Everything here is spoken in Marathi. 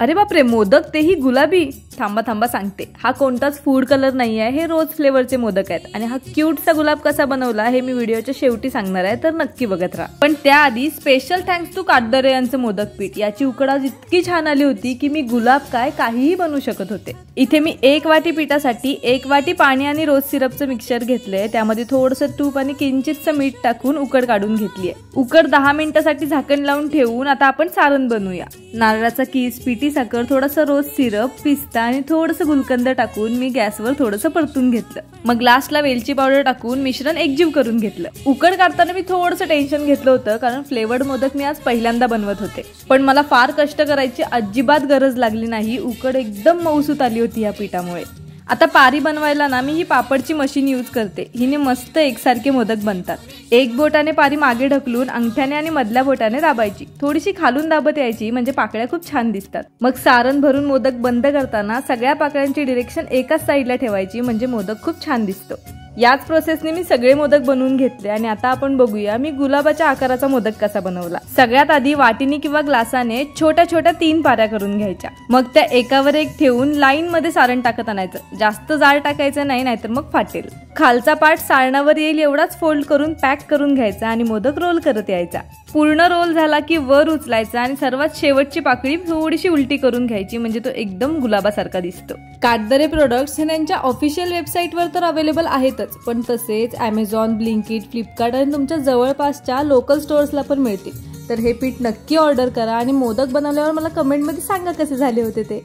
अरे बापरे, मोदक तेही गुलाबी. थांबा थांबा सांगते. हा कोणताच फूड कलर नाही आहे, हे रोज फ्लेवरचे मोदक आहेत. आणि हा क्यूटचा गुलाब कसा बनवला हे मी व्हिडिओच्या शेवटी सांगणार आहे, तर नक्की बघत राहा. पण त्याआधी स्पेशल थँक्स टू काटदरे यांचं मोदक पीठ. याची उकड आज इतकी छान आली होती की मी गुलाब काय काहीही बनवू शकत होते. इथे मी 1 वाटी पिठासाठी 1 वाटी पाणी आणि रोज सिरपचं मिक्सचर घेतलंय. त्यामध्ये थोडंसं तूप आणि किंचितचं मीठ टाकून उकड काढून घेतलीये. उकड 10 मिनिटांसाठी झाकण लावून ठेवून आता आपण सारण बनवूया. नारळाचा किस, पिठी साखर, थोडासा रोज सिरप, पिस्ता आणि थोडंसं गुलकंद टाकून मी गॅसवर थोडंसं परतून घेतलं. मग लास्टला वेलची पावडर टाकून मिश्रण एकजीव करून घेतलं. उकड काढताना मी थोडंसं टेन्शन घेतलं होतं, कारण फ्लेवर्ड मोदक मी आज पहिल्यांदा बनवत होते. पण मला फार कष्ट करायची अजिबात गरज लागली नाही. उकड एकदम मऊसूत आली होती या पिठामुळे. आता पारी बनवायला ना मी ही पापडची मशीन यूज करते. हिने मस्त एकसारखे मोदक बनतात. एक बोटाने पारी मागे ढकलून अंगठ्याने आणि मधल्या बोटाने दाबायची. थोडीशी खालून दाबत यायची, म्हणजे पाकळ्या खूप छान दिसतात. मग सारण भरून मोदक बंद करताना सगळ्या पाकळ्यांची डिरेक्शन एकाच साईडला ठेवायची, म्हणजे मोदक खूप छान दिसतो. याच प्रोसेसने मी सगळे मोदक बनवून घेतले. आणि आता आपण बघूया मी गुलाबाच्या आकाराचा मोदक कसा बनवला. सगळ्यात आधी वाटीने किंवा ग्लासाने छोट्या छोट्या 3 पाऱ्या करून घ्यायच्या. मग त्या एकावर एक ठेवून लाईन मध्ये सारण टाकत आणायचं. जास्त जाड टाकायचं नाही, नाहीतर मग फाटेल. खालचा पार्ट सारणावर येईल एवढाच फोल्ड करून पॅक करून घ्यायचा आणि मोदक रोल करत यायचा. पूर्ण रोल झाला की वर उचलायचा आणि सर्वात शेवटची पाकळी थोडीशी उलटी करून घ्यायची, म्हणजे तो एकदम गुलाबासारखा दिसतो. काटदरे प्रोडक्ट्स हे त्यांच्या ऑफिशियल वेबसाईटवर तर अवेलेबल आहेतच, पण तसेच Amazon, Blinkit, फ्लिपकार्ट आणि तुमच्या जवळपासच्या लोकल स्टोअर्सला पण मिळतील. तर हे पीठ नक्की ऑर्डर करा आणि मोदक बनवल्यावर मला कमेंटमध्ये सांगा कसे झाले होते ते.